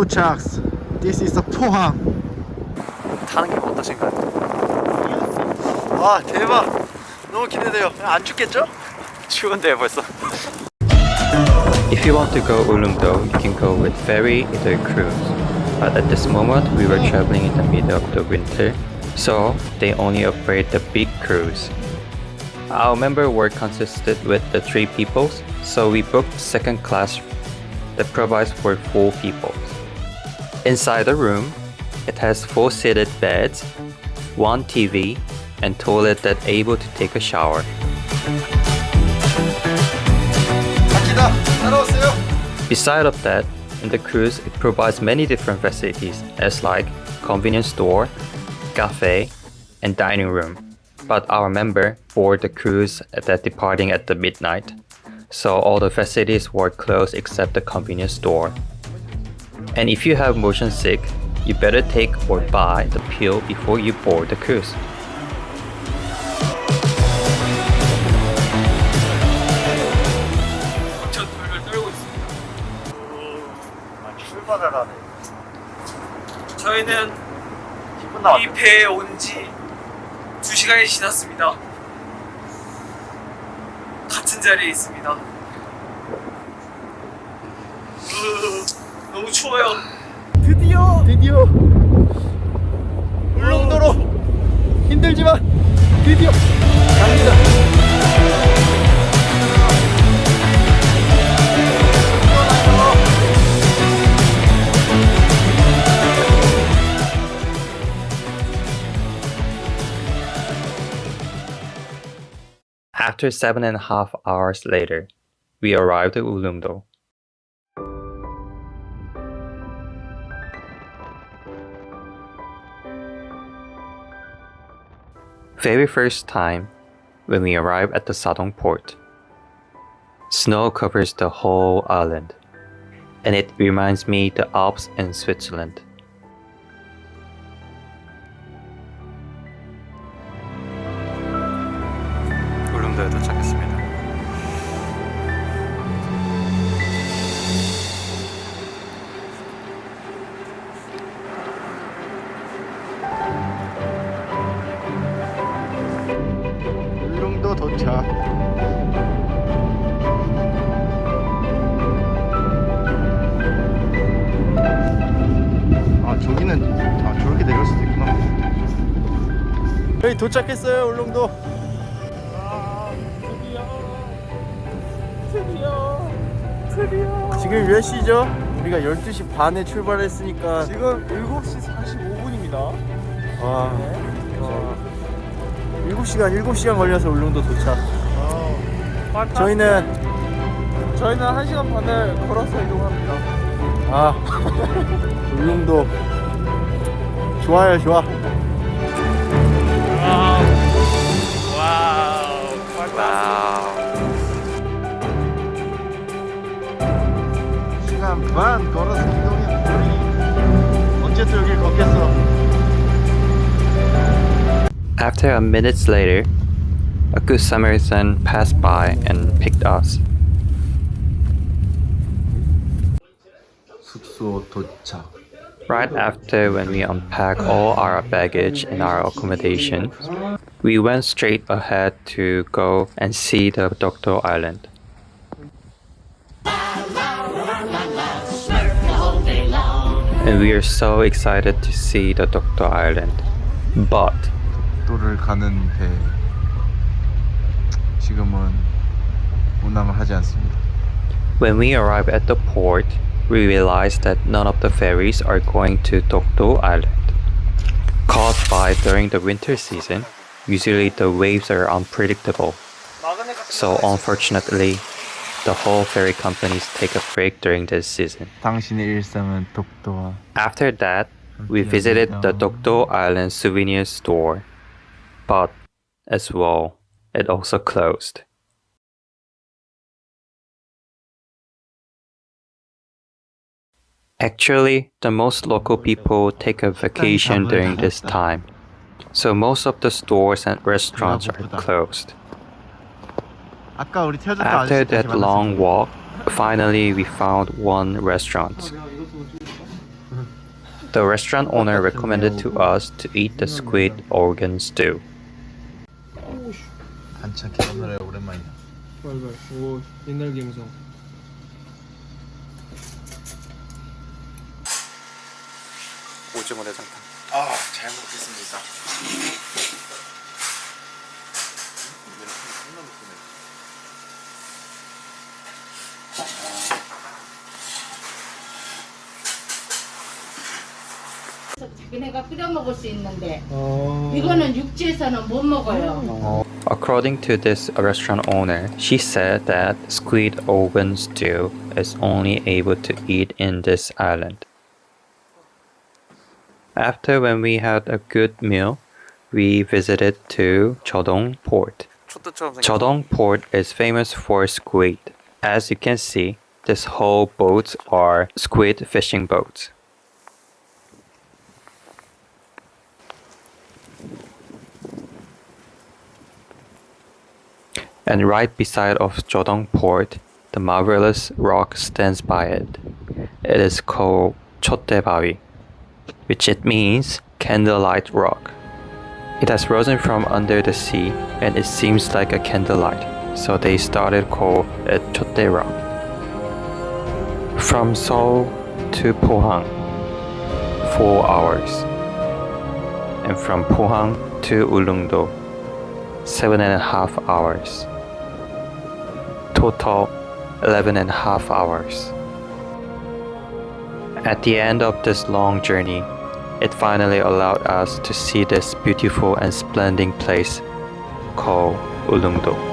도착. This is the 포항. 타는 게 어떠신가요? 와 대박. 너무 기대돼요. 안 춥겠죠? 추운데요 벌써. If you want to go Ulleungdo, you can go with ferry or cruise. But at this moment, we were traveling in the middle of the winter, so they only operate the big cruise. Our member work consisted with the 3 people, so we booked second class that provides for 4 people. Inside the room, it has 4 seated beds, 1 TV, and toilet that able to take a shower. Beside of that, in the cruise, it provides many different facilities as like convenience store, cafe, and dining room. But our member board the cruise that departing at the midnight, so all the facilities were closed except the convenience store. And if you have motion sick, you better take or buy the pill before you board the cruise. 출발을 하네. 저희는 10분 남았네. 이 배에 온 지 2시간이 지났습니다. 같은 자리에 있습니다. 너무 추워요. 드디어 울릉도로 힘들지만 드디어 갑니다. After 7.5 hours later, we arrived at Ulleungdo. Very first time when we arrived at the Sadong port. Snow covers the whole island, and it reminds me the Alps in Switzerland. 울릉도에 도착했습니다. 울릉도 도착. 저렇게 내려올 수도 있구나. 저희 도착했어요, 울릉도. 드디어. 지금 몇 시죠? 우리가 12시 반에 출발했으니까 지금 7시 45분입니다. 와, 7시간 걸려서 울릉도 도착. 저희는 1시간 반을 걸어서 이동합니다. 울릉도 좋아요, 좋아. 와우. 시간 반 걸어서 이동해. 언제 또 여길 걷겠어? After a minute later, a good Samaritan passed by and picked us. 숙소 도착. Right after when we unpacked all our baggage and our accommodation, we went straight ahead to go and see the Dokdo Island. And we are so excited to see the Dokdo Island. But 독도를 가는 배 지금은 운항을 하지 않습니다. when we arrived at the port, we realized that none of the ferries are going to Dokdo Island. Caused by during the winter season, usually the waves are unpredictable. So unfortunately, the whole ferry companies take a break during this season. 당신의 일상은 독도와 After that, we visited the Dokdo Island souvenir store. But as well, it also closed. Actually, the most local people take a vacation during this time, so most of the stores and restaurants are closed. After that long walk, finally we found one restaurant. The restaurant owner recommended to us to eat the squid organ stew. 반찬 개념을 오랜만이야. 빨빨. 오 옛날 감성. 오징어 내장탕. 아, 잘 먹겠습니다. 자기네가 끓여 먹을 수 있는데 이거는 육지에서는 못 먹어요. According to this restaurant owner, she said that squid organ stew is only able to eat in this island. After when we had a good meal, we visited to Jeodong Port. 초트처럼 생겼어. Jeodong Port is famous for squid. As you can see, this whole boats are squid fishing boats. And right beside of Jeodong Port, the marvelous rock stands by it. It is called Chotdaebawi, which it means candlelight rock. It has risen from under the sea and it seems like a candlelight, so they started call it Chotdae rock. From Seoul to Pohang, 4 hours. And from Pohang to Ulleungdo, 7.5 hours. Total 11.5 hours. At the end of this long journey, it finally allowed us to see this beautiful and splendid place called Ulleungdo.